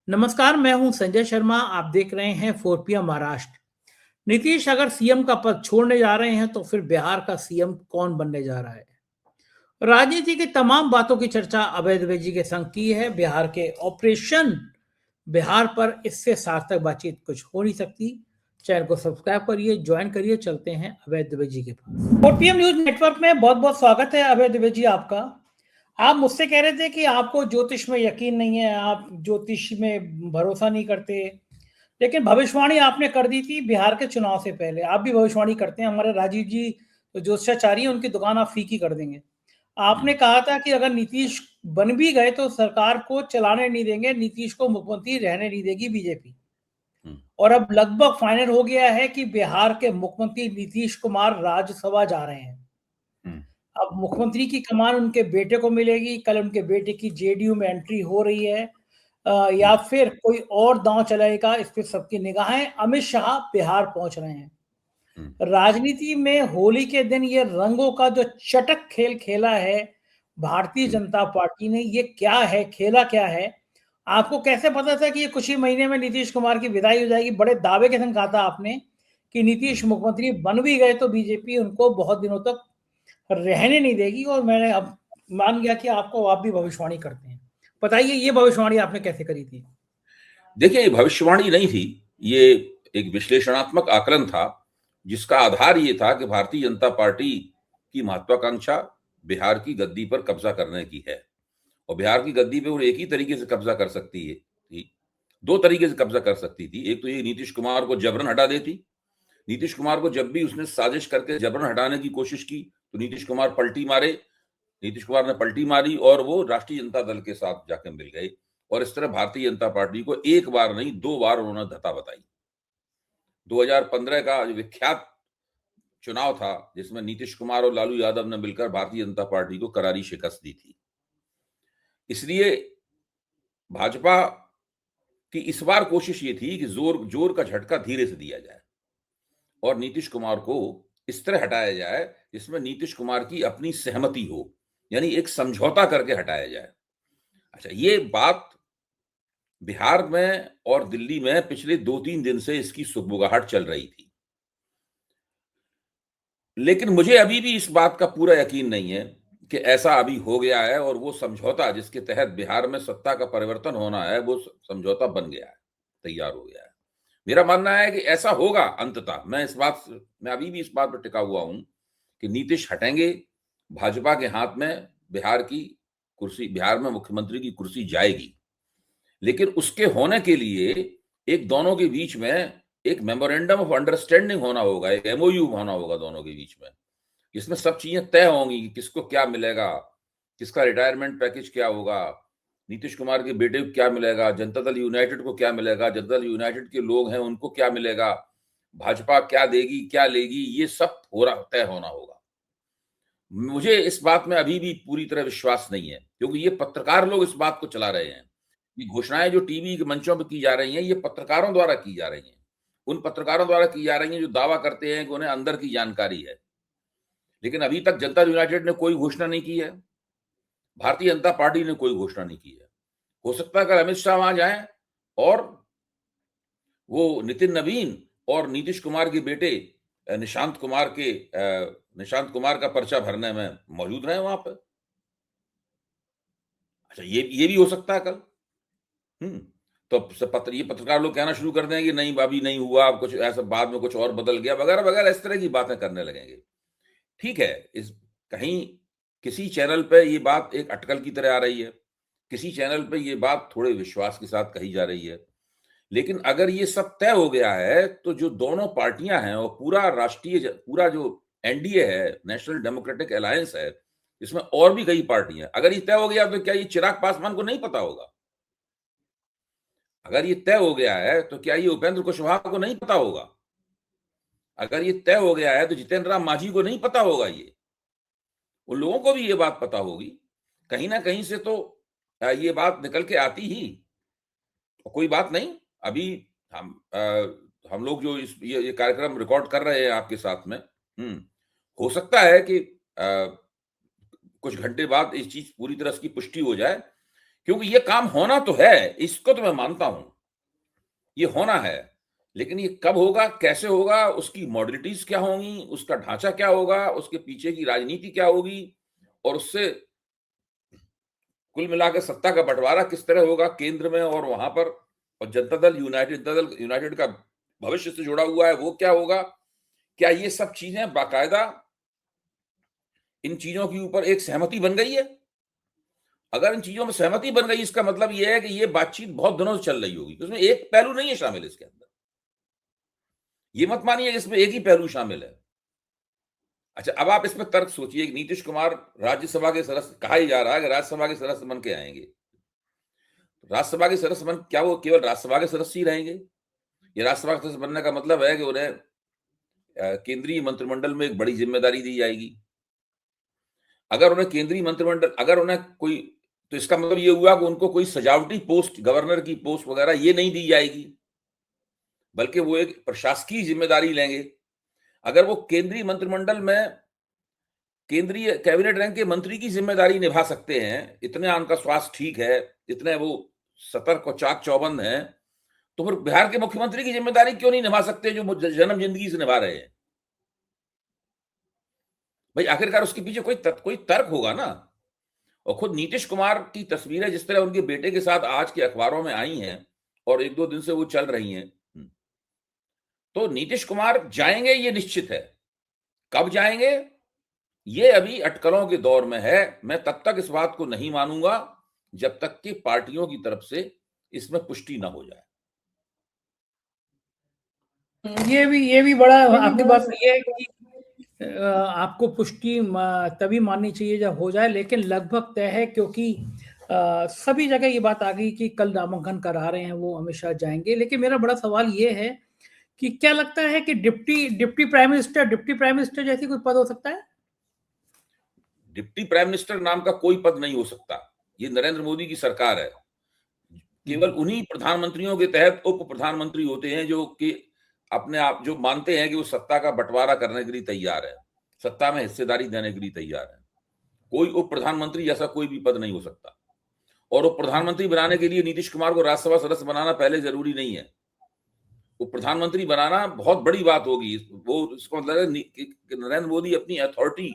नमस्कार, मैं हूं संजय शर्मा। आप देख रहे हैं 4PM महाराष्ट्र। नीतीश अगर सीएम का पद छोड़ने जा रहे हैं तो फिर बिहार का सीएम कौन बनने जा रहा है? राजनीति की तमाम बातों की चर्चा अभय द्विवेदी के संग की है। बिहार के ऑपरेशन बिहार पर इससे सार्थक बातचीत कुछ हो नहीं सकती। चैनल को सब्सक्राइब करिए, ज्वाइन करिए। चलते हैं अभय द्विवेदी के पास। 4PM न्यूज नेटवर्क में बहुत बहुत स्वागत है अभय द्विवेदी आपका। आप मुझसे कह रहे थे कि आपको ज्योतिष में यकीन नहीं है, आप ज्योतिष में भरोसा नहीं करते, लेकिन भविष्यवाणी आपने कर दी थी बिहार के चुनाव से पहले। आप भी भविष्यवाणी करते हैं। हमारे राजीव जी जो ज्योतिषाचार्य हैं, उनकी दुकान आप फीकी कर देंगे। आपने कहा था कि अगर नीतीश बन भी गए तो सरकार को चलाने नहीं देंगे, नीतीश को मुख्यमंत्री रहने नहीं देगी बीजेपी। और अब लगभग फाइनल हो गया है कि बिहार के मुख्यमंत्री नीतीश कुमार राज्यसभा जा रहे हैं। अब मुख्यमंत्री की कमान उनके बेटे को मिलेगी। कल उनके बेटे की जेडीयू में एंट्री हो रही है, या फिर कोई और दांव चलाएगा, इस पे सबकी निगाहें। अमित शाह बिहार पहुंच रहे हैं। राजनीति में होली के दिन ये रंगों का जो चटक खेल खेला है भारतीय जनता पार्टी ने, ये क्या है, खेला क्या है? आपको कैसे पता था कि ये कुछ ही महीने में नीतीश कुमार की विदाई हो जाएगी? बड़े दावे के संग कहा था आपने कि नीतीश मुख्यमंत्री बन भी गए तो बीजेपी उनको बहुत दिनों तक रहने नहीं देगी। और मैंने अब मान गया कि आप भी भविष्यवाणी करते हैं। बताइए, ये भविष्यवाणी आपने कैसे करी थी? देखिए, ये भविष्यवाणी नहीं थी, ये एक विश्लेषणात्मक आकलन था, जिसका आधार ये था कि भारतीय जनता पार्टी की महत्वाकांक्षा बिहार की गद्दी पर कब्जा करने की है। और बिहार की गद्दी पे वो एक ही तरीके से कब्जा कर सकती है थी, दो तरीके से कब्जा कर सकती थी। एक तो ये नीतीश कुमार को जबरन हटा देती। नीतीश कुमार को जब भी उसने साजिश करके जबरन हटाने की कोशिश की तो नीतीश कुमार पलटी मारे। नीतीश कुमार ने पलटी मारी और वो राष्ट्रीय जनता दल के साथ जाकर मिल गए। और इस तरह भारतीय जनता पार्टी को एक बार नहीं, दो बार उन्होंने धता बताई। 2015 का जो विख्यात चुनाव था, जिसमें नीतीश कुमार और लालू यादव ने मिलकर भारतीय जनता पार्टी को करारी शिकस्त दी थी। इसलिए भाजपा की इस बार कोशिश ये थी कि जोर का झटका धीरे से दिया जाए और नीतीश कुमार को इस तरह हटाया जाए जिसमें नीतीश कुमार की अपनी सहमति हो, यानी एक समझौता करके हटाया जाए। अच्छा, ये बात बिहार में और दिल्ली में पिछले 2-3 दिन से इसकी सुगबुगाहट चल रही थी, लेकिन मुझे अभी भी इस बात का पूरा यकीन नहीं है कि ऐसा अभी हो गया है और वो समझौता जिसके तहत बिहार में सत्ता का परिवर्तन होना है, वो समझौता बन गया है, तैयार हो गया है। मेरा मानना है कि ऐसा होगा अंततः। मैं अभी भी इस बात पर टिका हुआ हूं कि नीतीश हटेंगे, भाजपा के हाथ में बिहार की कुर्सी, बिहार में मुख्यमंत्री की कुर्सी जाएगी। लेकिन उसके होने के लिए एक दोनों के बीच में एक मेमोरेंडम ऑफ अंडरस्टैंडिंग होना होगा, एक एमओयू होना होगा दोनों के बीच में, जिसमें सब चीजें तय होंगी कि किसको क्या मिलेगा, किसका रिटायरमेंट पैकेज क्या होगा, नीतीश कुमार के बेटे को क्या मिलेगा, जनता दल यूनाइटेड को क्या मिलेगा, जनता दल यूनाइटेड के लोग हैं उनको क्या मिलेगा, भाजपा क्या देगी क्या लेगी, ये सब तय होना होगा। मुझे इस बात में अभी भी पूरी तरह विश्वास नहीं है, क्योंकि ये पत्रकार लोग इस बात को चला रहे हैं। ये घोषणाएं जो टीवी के मंचों पर की जा रही हैं, ये पत्रकारों द्वारा की जा रही हैं। उन पत्रकारों द्वारा की जा रही हैं जो दावा करते हैं कि उन्हें अंदर की जानकारी है। लेकिन अभी तक जनता यूनाइटेड ने कोई घोषणा नहीं की है, भारतीय जनता पार्टी ने कोई घोषणा नहीं की है। हो सकता है कि अमित शाह वहां जाएं और वो नितिन नवीन और नीतीश कुमार के बेटे निशांत कुमार का पर्चा भरने में मौजूद रहे वहां पर। अच्छा, ये भी हो सकता है कल। तो ये पत्रकार लोग कहना शुरू कर देंगे कि नहीं, अभी नहीं हुआ, कुछ ऐसा बाद में कुछ और बदल गया वगैरह वगैरह, इस तरह की बातें करने लगेंगे। ठीक है, इस कहीं किसी चैनल पे ये बात एक अटकल की तरह आ रही है, किसी चैनल पे ये बात थोड़े विश्वास के साथ कही जा रही है। लेकिन अगर ये सब तय हो गया है तो जो दोनों पार्टियां हैं और पूरा जो एनडीए है, नेशनल डेमोक्रेटिक अलायंस है, इसमें और भी कई पार्टियां, अगर ये तय हो गया तो क्या ये चिराग पासवान को नहीं पता होगा? अगर ये तय हो गया है तो क्या ये उपेंद्र कुशवाहा को नहीं पता होगा? अगर ये तय हो गया है तो जितेंद्र राम मांझी को नहीं पता होगा? ये उन लोगों को भी ये बात पता होगी। कहीं ना कहीं से तो ये बात निकल के आती ही। कोई बात नहीं, अभी हम लोग जो ये कार्यक्रम रिकॉर्ड कर रहे हैं आपके साथ में, हो सकता है कि कुछ घंटे बाद इस चीज पूरी तरह की पुष्टि हो जाए क्योंकि ये काम होना तो है, इसको तो मैं मानता हूं, ये होना है, लेकिन ये कब होगा, कैसे होगा, उसकी मॉडलिटीज क्या होंगी, उसका ढांचा क्या होगा, उसके पीछे की राजनीति क्या होगी, और उससे कुल मिलाकर सत्ता का बंटवारा किस तरह होगा केंद्र में और वहां पर, और जनता दल यूनाइटेड का भविष्य से जुड़ा हुआ है, वो क्या होगा, क्या ये सब चीजें बाकायदा इन चीजों के ऊपर एक सहमति बन गई है? अगर इन चीजों में सहमति बन गई, इसका मतलब यह है कि ये बातचीत बहुत दिनों से चल रही होगी, उसमें एक पहलू नहीं है शामिल इसके अंदर। ये मत मानिए इसमें एक ही पहलू शामिल है। अच्छा, अब आप इसमें तर्क सोचिए, नीतीश कुमार राज्यसभा के सदस्य, कहा ही जा रहा है कि राज्यसभा के सदस्य बन के आएंगे। राज्यसभा के सदस्य बन, क्या वो केवल राज्यसभा के सदस्य ही रहेंगे? ये राज्यसभा के सदस्य बनने का मतलब है कि उन्हें केंद्रीय मंत्रिमंडल में एक बड़ी जिम्मेदारी दी जाएगी। अगर उन्हें केंद्रीय मंत्रिमंडल, अगर उन्हें कोई, तो इसका मतलब ये हुआ कि उनको कोई सजावटी पोस्ट, गवर्नर की पोस्ट वगैरह ये नहीं दी जाएगी, बल्कि वो एक प्रशासकीय जिम्मेदारी लेंगे। अगर वो केंद्रीय मंत्रिमंडल में केंद्रीय कैबिनेट रैंक के मंत्री की जिम्मेदारी निभा सकते हैं, इतने उनका स्वास्थ्य ठीक है, इतने वो सतर्क और चाक चौबंद हैं, तो फिर बिहार के मुख्यमंत्री की जिम्मेदारी क्यों नहीं निभा सकते, जो जन्म जिंदगी से निभा रहे हैं? भाई आखिरकार उसके पीछे कोई तर्क होगा ना। और खुद नीतीश कुमार की तस्वीरें जिस तरह उनके बेटे के साथ आज के अखबारों में आई हैं, और एक दो दिन से वो चल रही हैं, तो नीतीश कुमार जाएंगे ये निश्चित है। कब जाएंगे ये अभी अटकलों के दौर में है। मैं तब तक इस बात को नहीं मानूंगा जब तक कि पार्टियों की तरफ से इसमें पुष्टि ना हो जाए। ये भी बड़ा आपकी बात सही है कि आपको पुष्टि तभी माननी चाहिए जब हो जाए, लेकिन लगभग तय है, क्योंकि सभी जगह ये बात आ गई कि कल नामांकन करा रहे हैं, वो अमित शाह जाएंगे। लेकिन मेरा बड़ा सवाल ये है कि क्या लगता है कि डिप्टी प्राइम मिनिस्टर जैसी कोई पद हो सकता है? डिप्टी प्राइम मिनिस्टर नाम का कोई पद नहीं हो सकता। ये नरेंद्र मोदी की सरकार है। केवल उन्हीं प्रधानमंत्रियों के तहत उप प्रधानमंत्री होते हैं जो कि अपने आप जो मानते हैं कि वो सत्ता का बंटवारा करने के लिए तैयार है, सत्ता में हिस्सेदारी देने के लिए तैयार है। कोई उप प्रधानमंत्री ऐसा कोई भी पद नहीं हो सकता। और उप प्रधानमंत्री बनाने के लिए नीतीश कुमार को राज्यसभा सदस्य बनाना पहले जरूरी नहीं है। वो प्रधानमंत्री बनाना बहुत बड़ी बात होगी। वो इसका मतलब है कि नरेंद्र मोदी अपनी अथॉरिटी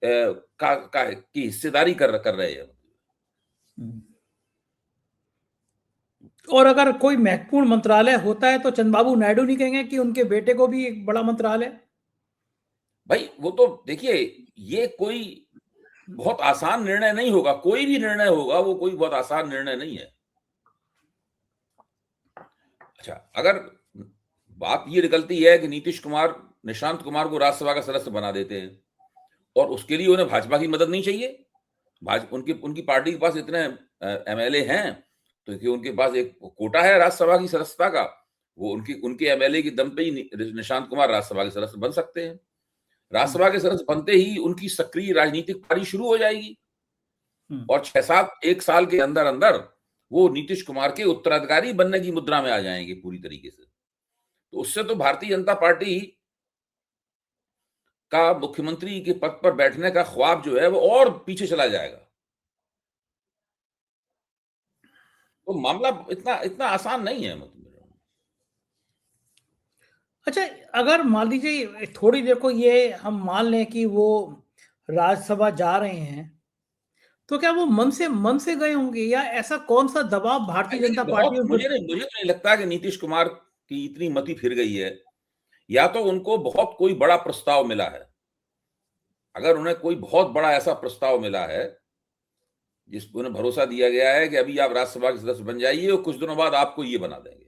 की हिस्सेदारी कर रहे हैं। और अगर कोई महत्वपूर्ण मंत्रालय होता है तो चंद्रबाबू नायडू नहीं कहेंगे कि उनके बेटे को भी एक बड़ा मंत्रालय? भाई वो तो देखिए, ये कोई बहुत आसान निर्णय नहीं होगा। कोई भी निर्णय होगा वो कोई बहुत आसान निर्णय नहीं है। अच्छा, अगर बात ये निकलती है कि नीतीश कुमार निशांत कुमार को राज्यसभा का सदस्य बना देते हैं और उसके लिए उन्हें भाजपा की मदद नहीं चाहिए, उनकी पार्टी के पास इतने एमएलए हैं, तो कि उनके पास एक कोटा है राज्यसभा की सदस्यता का, वो उनके एमएलए की दम पे ही निशांत कुमार राज्यसभा के सदस्य बन सकते हैं। राज्यसभा के सदस्य बनते ही उनकी सक्रिय राजनीतिक पारी शुरू हो जाएगी और 6-7 एक साल के अंदर अंदर वो नीतीश कुमार के उत्तराधिकारी बनने की मुद्रा में आ जाएंगे पूरी तरीके से। तो उससे तो भारतीय जनता पार्टी का मुख्यमंत्री के पद पर बैठने का ख्वाब जो है वो और पीछे चला जाएगा। तो मामला इतना इतना आसान नहीं है। मतलब अच्छा, अगर मान लीजिए थोड़ी देर को ये हम मान लें कि वो राज्यसभा जा रहे हैं, तो क्या वो मन से गए होंगे, या ऐसा कौन सा दबाव भारतीय जनता पार्टी मुझे तो नहीं लगता कि नीतीश कुमार की इतनी मति फिर गई है। या तो उनको बहुत कोई बड़ा प्रस्ताव मिला है। अगर उन्हें कोई बहुत बड़ा ऐसा प्रस्ताव मिला है जिसको उन्हें भरोसा दिया गया है कि अभी आप राज्यसभा के सदस्य बन जाइए और कुछ दिनों बाद आपको ये बना देंगे,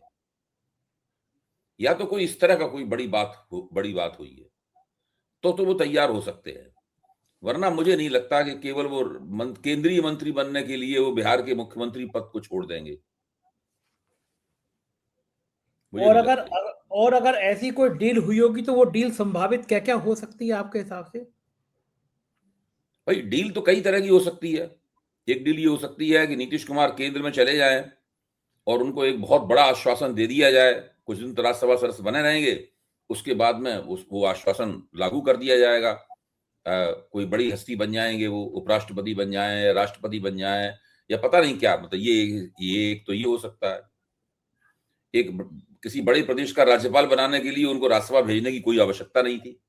या तो कोई इस तरह का कोई बड़ी बात हुई है, तो वो तैयार हो सकते हैं। वरना मुझे नहीं लगता कि केवल वो केंद्रीय मंत्री बनने के लिए वो बिहार के मुख्यमंत्री पद को छोड़ देंगे। और अगर ऐसी कोई डील हुई होगी तो वो डील संभावित क्या क्या हो सकती है आपके हिसाब से? भाई डील तो कई तरह की हो सकती है। एक डील ये हो सकती है कि नीतीश कुमार केंद्र में चले जाएं और उनको एक बहुत बड़ा आश्वासन दे दिया जाए, कुछ दिन तो राज्यसभा सदस्य बने रहेंगे, उसके बाद में वो आश्वासन लागू कर दिया जाएगा। कोई बड़ी हस्ती बन जाएंगे, वो उपराष्ट्रपति बन जाएं, राष्ट्रपति बन जाएं, या पता नहीं क्या, मतलब ये एक तो ये हो सकता है। एक किसी बड़े प्रदेश का राज्यपाल बनाने के लिए उनको राज्यसभा भेजने की कोई आवश्यकता नहीं थी,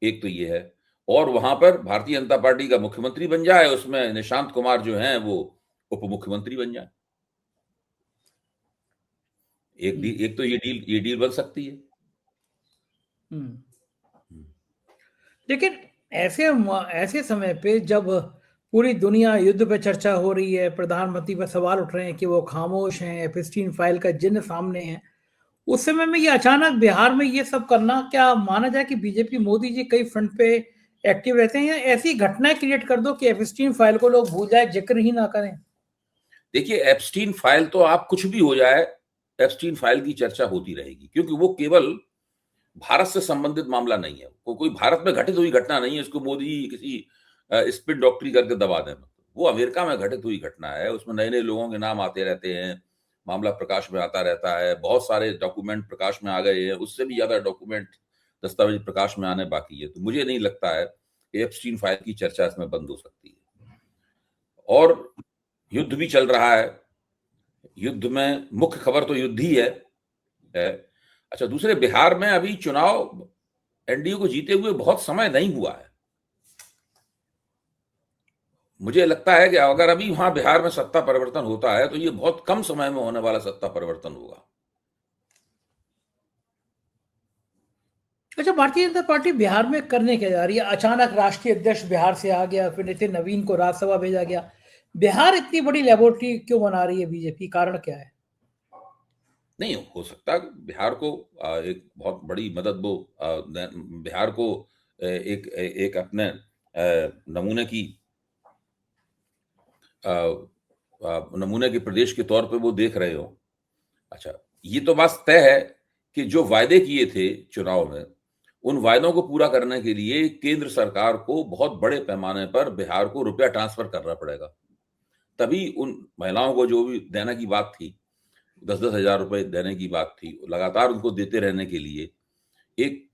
एक तो ये है। और वहां पर भारतीय जनता पार्टी का मुख्यमंत्री बन जाए, उसमें निशांत कुमार जो हैं वो उप मुख्यमंत्री बन जाए। एक तो ये डील बन सकती है। लेकिन ऐसे समय पे जब पूरी दुनिया युद्ध पे चर्चा हो रही है, प्रधानमंत्री पर सवाल उठ रहे हैं कि वो खामोश हैं, एपिस्टीन फाइल का जिन्न सामने है, उस समय में ये अचानक बिहार में ये सब करना, क्या माना जाए कि बीजेपी मोदी जी कई फ्रंट पे एक्टिव रहते हैं, या ऐसी घटनाएं क्रिएट कर दो कि एपिस्टीन फाइल को लोग भूल जाए, जिक्र ही ना करें? देखिए, एप्स्टीन फाइल तो आप कुछ भी हो जाए, एप्स्टीन फाइल की चर्चा होती रहेगी, क्योंकि वो केवल भारत से संबंधित मामला नहीं है। कोई भारत में घटित हुई घटना नहीं है, इसको मोदी जी किसी स्पिन डॉक्टरी करके दबा दें। वो अमेरिका में घटित हुई घटना है, उसमें नए नए लोगों के नाम आते रहते हैं, मामला प्रकाश में आता रहता है, बहुत सारे डॉक्यूमेंट प्रकाश में आ गए हैं, उससे भी ज्यादा डॉक्यूमेंट, दस्तावेज प्रकाश में आने बाकी है। तो मुझे नहीं लगता है कि एप्स्टीन फाइल की चर्चा इसमें बंद हो सकती है। और युद्ध भी चल रहा है, युद्ध में मुख्य खबर तो युद्ध ही है। अच्छा, दूसरे, बिहार में अभी चुनाव एनडीए को जीते हुए बहुत समय नहीं हुआ है। मुझे लगता है कि अगर अभी वहां बिहार में सत्ता परिवर्तन होता है तो ये बहुत कम समय में होने वाला सत्ता परिवर्तन होगा। अच्छा, भारतीय जनता पार्टी बिहार में करने क्या जा रही है? अचानक राष्ट्रीय अध्यक्ष बिहार से आ गया, फिर नितिन नवीन को राज्यसभा भेजा गया। बिहार इतनी बड़ी लेबोरेटरी क्यों बना रही है बीजेपी? कारण क्या है? नहीं हो सकता बिहार को एक बहुत बड़ी मदद वो बिहार को एक अपने नमूने के प्रदेश के तौर पे वो देख रहे हो। अच्छा, ये तो बात तय है कि जो वायदे किए थे चुनाव में, उन वायदों को पूरा करने के लिए केंद्र सरकार को बहुत बड़े पैमाने पर बिहार को रुपया ट्रांसफर करना पड़ेगा। तभी उन महिलाओं को जो भी देने की बात थी, 10-10 हजार रुपए देने की बात थी, लगातार उनको देते रहने के लिए एक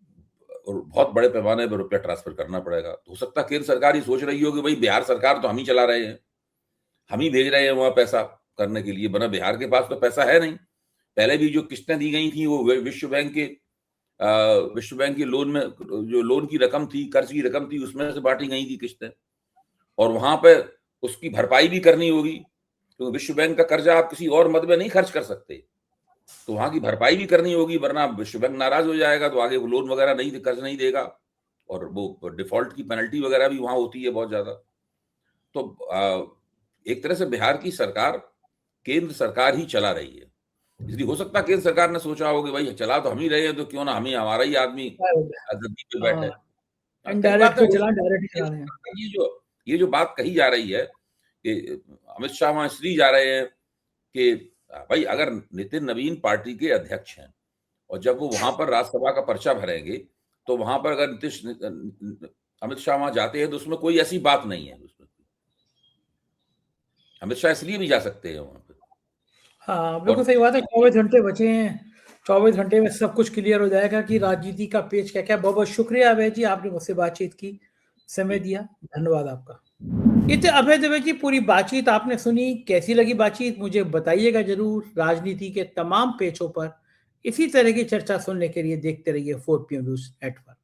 बहुत बड़े पैमाने पर रुपया ट्रांसफर करना पड़ेगा। हो सकता है केंद्र सरकार ही सोच रही हो कि भाई बिहार सरकार तो हम ही चला रहे हैं, हम ही भेज रहे हैं वहां पैसा करने के लिए, वरना बिहार के पास तो पैसा है नहीं। पहले भी जो किस्तें दी गई थी वो विश्व बैंक के लोन में, जो लोन की रकम थी, कर्ज की रकम थी, उसमें से बांटी गई थी किस्तें, और वहां पे उसकी भरपाई भी करनी होगी, क्योंकि विश्व बैंक का कर्जा आप किसी और मद में नहीं खर्च कर सकते, तो वहां की भरपाई भी करनी होगी, वरना विश्व बैंक नाराज हो जाएगा तो आगे वो लोन वगैरह नहीं, कर्ज नहीं देगा, और वो डिफॉल्ट की पेनल्टी वगैरह भी वहां होती है बहुत ज्यादा। तो एक तरह से बिहार की सरकार केंद्र सरकार ही चला रही है। इसलिए हो सकता है केंद्र सरकार ने सोचा हो कि भाई चला तो हम ही रहे हैं, तो क्यों ना हम ही, हमारा ही आदमी गद्दी पे बैठे। कई इनडायरेक्ट बातें पे हो चला, सकती डायरेक्ट हैं। चला रहे हैं। ये जो बात कही जा रही है कि अमित शाह वहां इसलिए जा रहे हैं कि भाई अगर नितिन नवीन पार्टी के अध्यक्ष हैं और जब वो वहां पर राज्यसभा का पर्चा भरेंगे, तो वहां पर अगर अमित शाह वहां जाते हैं तो उसमें कोई ऐसी बात नहीं है, उसमें अमित शाह इसलिए भी जा सकते हैं वहां पर। हाँ, बिल्कुल और सही बात है। 24 घंटे बचे हैं, 24 घंटे में सब कुछ क्लियर हो जाएगा कि राजनीति का पेच क्या क्या। बहुत बहुत शुक्रिया अभय जी, आपने मुझसे बातचीत की, समय दिया, धन्यवाद आपका। ये थे अभय दुबे जी। पूरी बातचीत आपने सुनी, कैसी लगी बातचीत मुझे बताइएगा जरूर। राजनीति के तमाम पेचों पर इसी तरह की चर्चा सुनने के लिए देखते रहिए 4PM न्यूज़ नेटवर्क।